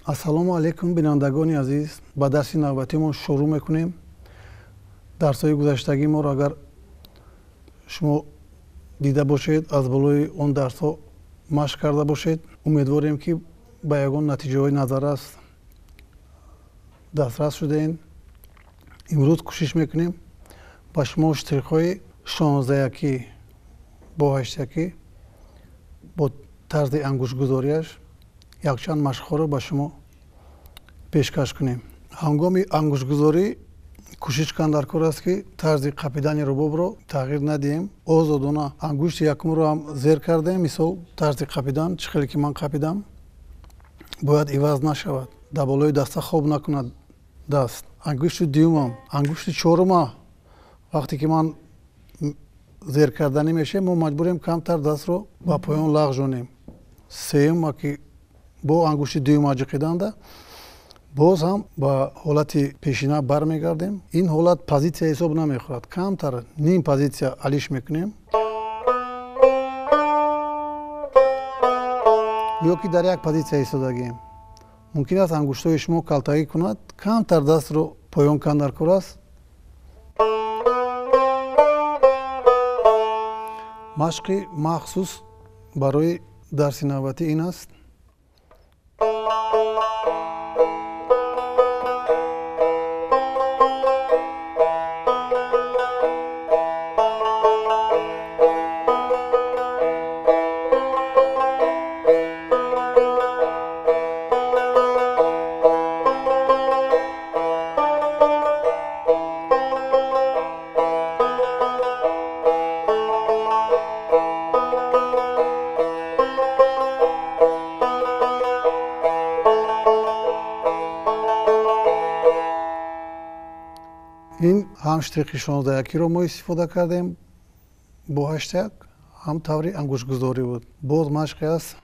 ассалому алайкум бинандагони азиз, ба дарси навбатимон шурӯъ мекунем. дарсҳои гузаштагии моро агар шумо дида бошед, аз болои он дарсҳо машқ карда бошед, умедворем ки ба ягон натиҷаҳои назаррас дастрас шудаен. имрӯз кӯшиш мекунем ба шумо штрихҳои 16-якӣ бо 8-якӣ бо тарзи ангуштгузориаш якчанд машқҳоро ба шумо пешкаш кунем. ҳангоми ангуштгузорӣ кӯшиш кан дар кор аст ки тарзи қапидани рубобро тағйир надиҳем. озодона ангушти якумро ҳам зер кардем. мисол тарзи қапидан чӣ хеле ки ман қапидам бояд иваз нашавад, дар болои даста хоб накунад даст. ангушти дуюмам, ангушти чорума вақте ки ман зер карданӣ мешавем, мо маҷбурем камтар дастро ба поён лағжонем. сеюма ки бо ангушти дуюма ҷиқиданда боз ҳам ба ҳолати пешина бармегардем. ин ҳолат позитсия ҳисоб намехӯрад. камтар ним позитсия алиш мекунем ё ки дар як позитсия истодагием. мумкин аст ангуштҳои шумо калтагӣ кунад. камтар дастро поён кан дар кор аст. машқи махсус барои дарси навбатӣ ин аст. ин ҳам штрихи 16-якиро мо истифода кардем бо 8-як, ҳам таври ангуштгузорӣ буд. боз машқе аст.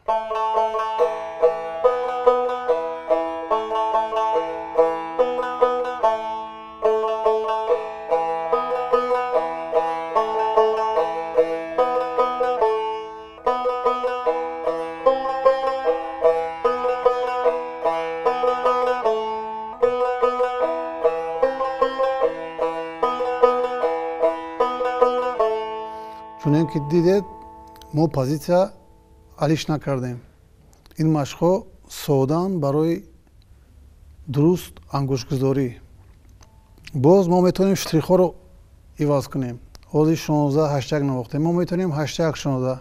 чунин ки дидед, мо позитсия алиш накардем. ин машқҳо содаан барои дуруст ангуштгузорӣ. боз мо метавонем штрихҳоро иваз кунем. ҳозир 16 8-як навохтем, мо метавонем 8-як 16.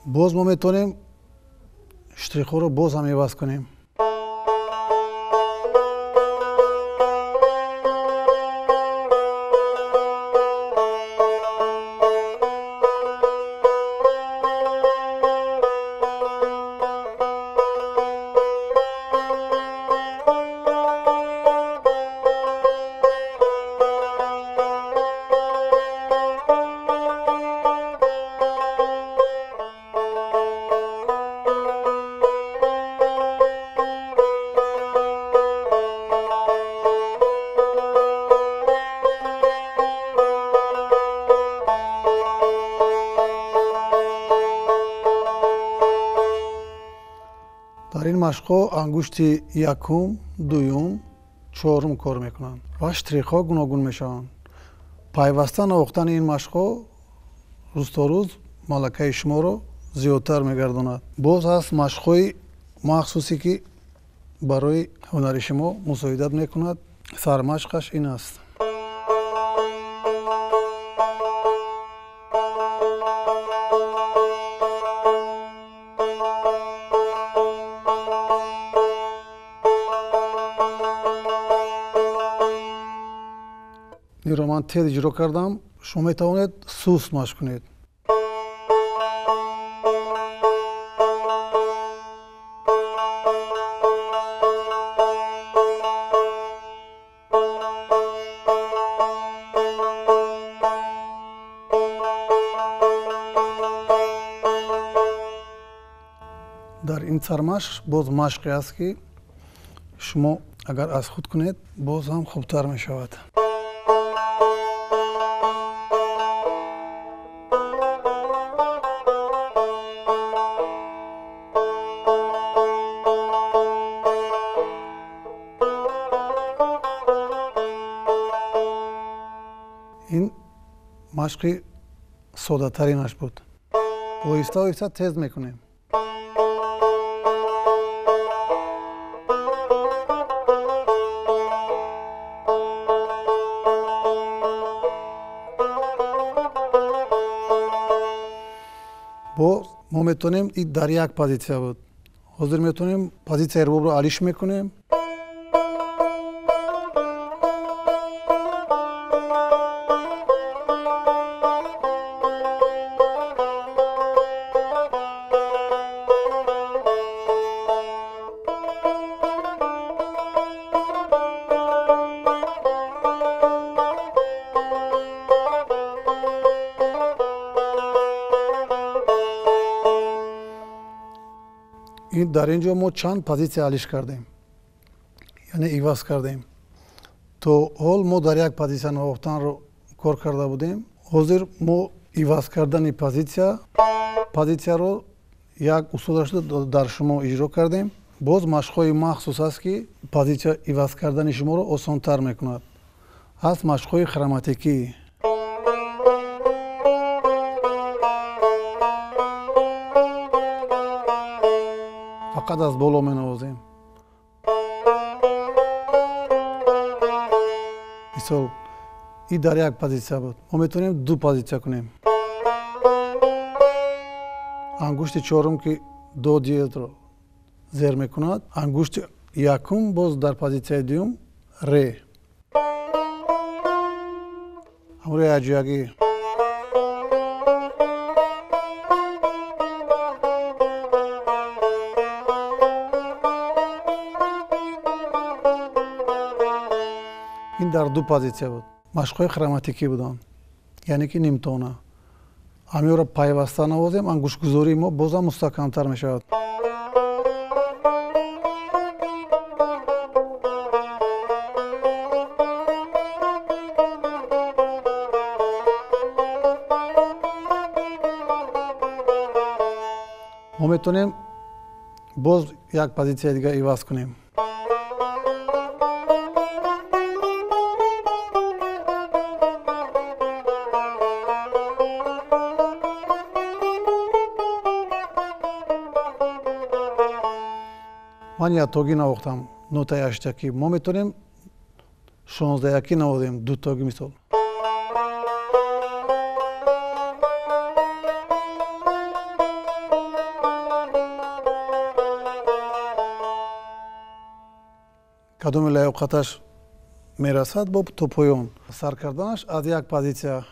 боз мо метавонем штрихҳоро боз ҳам иваз кунем. дар ин машқҳо ангушти якум, дуюм, чорум кор мекунанд ва штрихҳо гуногун мешаванд. пайваста навохтани ин машқҳо рӯзторӯз малакаи шуморо зиёдтар мегардонад. боз ҳаст машқҳои махсусе ки барои ҳунари шумо мусоидат мекунад. сармашқаш ин аст. اینو من تد اجرا کردم. شما میتوانید سوس مشق کنید. در این سرمشق باز مشقی است که شما اگر از خود کنید باز هم خوبتر می شود. این مشقی ساده ترینش بود. آهسته آهسته تیز میکنیم. ما میتونیم این در یک پوزیسیا بود. حاضر میتونیم پوزیسیا رباب رو علیش میکنیم. این در اینجا ما چند پوزیسیا علیش کردیم، یعنی ایواز کردیم. تو حال ما در یک پوزیسیا نواختن رو کار کرده بودیم. حاضر ما ایواز کردن پوزیسیا رو یک اصولش در شما اجرا کردیم. باز مشق‌های مخصوص است که پوزیسیا ایواز کردن شما رو آسان‌تر میکند. هست مشق‌های خراماتیکی. فقط از بالا می نوازیم. مثال این در یک پوزیسیا بود. ما میتونیم دو پوزیسیا کنیم. انگشت چهارم که دو جلد رو زیر میکند، انگشت یکم باز در پوزیسیا دوم ره. امروی اجیاگی. این در دو پوزیسیا بود. مشق‌های خراماتیکی بودن، یعنی که نیمتونه. همین رو پیوسته نوازیم، انگشت گذاری ما باز هم مستحکم‌تر می شود. ما میتونیم باز یک پوزیسیا دیگه ایواز کنیم. من یک تاگی نواختم، نوتای هشتکی. ما میتونیم 16 یکی نوازیم، دو تاگی مثال. کدوم لیاقتش میرسد با تو پایان. سر کردنش از یک پوزیسیا.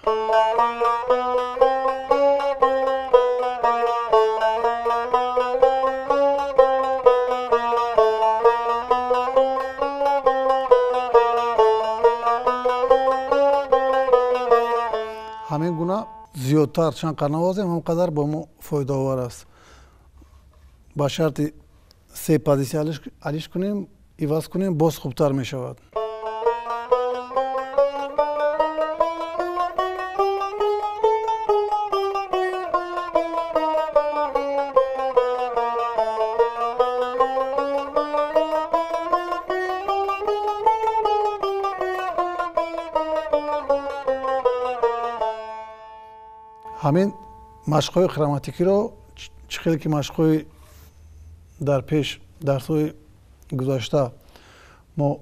همین گونه زیادتر چند قدر نوازیم همقدر با ما فایده آور است. با شرط سه پوزیسیا علیش کنیم، ایواز کنیم، باز خوبتر می شود. همین مشق‌های خراماتیکی رو چخیلی که مشق‌های در پیش درس‌های گذشته ما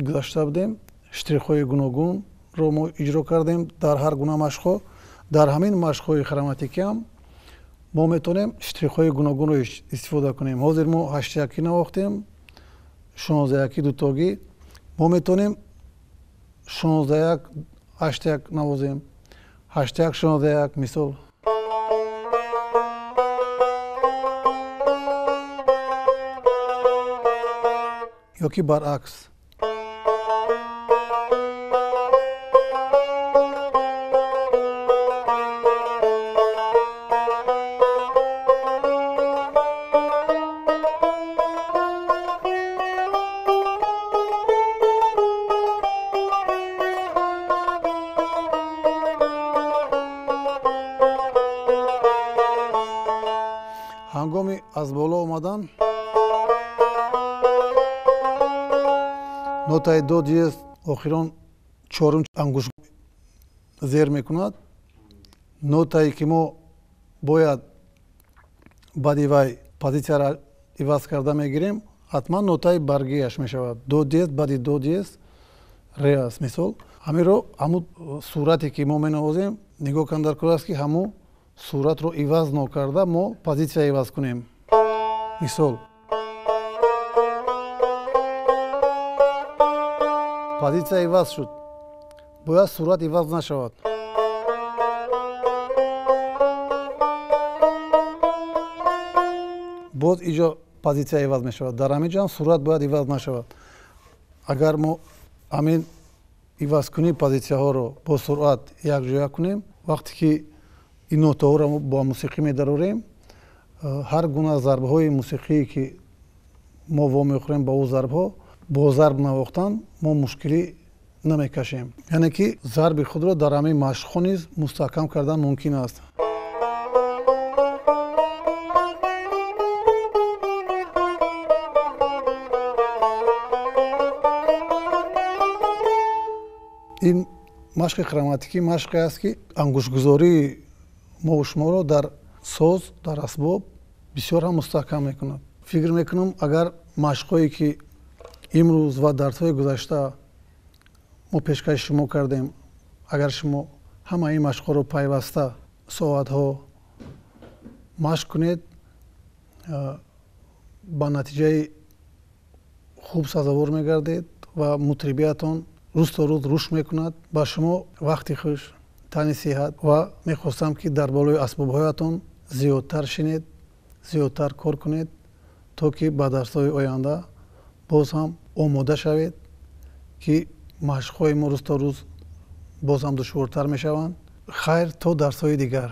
گذاشته بودیم، شتریخ‌های گوناگون رو ما اجرا کردیم در هر گونه مشق. در همین مشق‌های خراماتیکی هم ما میتونیم شتریخ‌های گوناگون رو استفاده کنیم. حاضر ما 8 یکی نواختیم، 16 یکی دو تاگی. ما میتونیم 16 یک 8 навозем, 8 16 мисол. Ёки баръакс. ҳангоми аз боло омадан нотаи до диез охирон чорум ангуш зер мекунад. нотае ки мо бояд баъди вай позитсияро иваз карда мегирем, ҳатман нотаи баргиаш мешавад. до диез баъди до диез ре аст. мисол ҳамиро ҳаму сурате ки мо менавозем нигоҳ кан дар кор аст ки ҳаму суратро иваз нокарда мо позитсия иваз кунем. мисол позитсия иваз шуд, бояд сурат иваз нашавад. боз иҷо позитсия иваз мешавад, дар ҳамин ҷо сурат бояд иваз нашавад. агар мо ҳамин ивазкунии позитсияҳоро бо суръат якҷоя кунем, вақте ки ин нотаҳоро бо мусиқӣ медарорем, ҳар гуна зарбҳои мусиқие ки мо вомехӯрем ба ӯ зарбҳо, бо зарб навохтан мо мушкилӣ намекашем. яъне ки зарби худро дар ҳамаи машқҳо низ мустаҳкам кардан мумкин аст. ин машқи хроматикӣ машқе аст ки ангушгузории мову шуморо дар соз, дар асбоб бисёр ҳам мустаҳкам мекунад. фикр мекунам агар машқҳое ки имрӯз ва дарсҳои гузашта мо пешкаши шумо кардем, агар шумо ҳамаи ин машқҳоро пайваста соатҳо машқ кунед, ба натиҷаи хуб сазовор мегардед ва мутрибиятон рӯз то рӯз рушд мекунад. ба шумо вақти хуш, тани сиҳат ва мехостам ки дар болои асбобҳоятон зиёдтар шинед, зиёдтар кор кунед, то ки ба дарсҳои оянда боз ҳам омода шавед, ки машқҳои мо рӯз то рӯз боз ҳам душвортар мешаванд. хайр то дарсҳои дигар.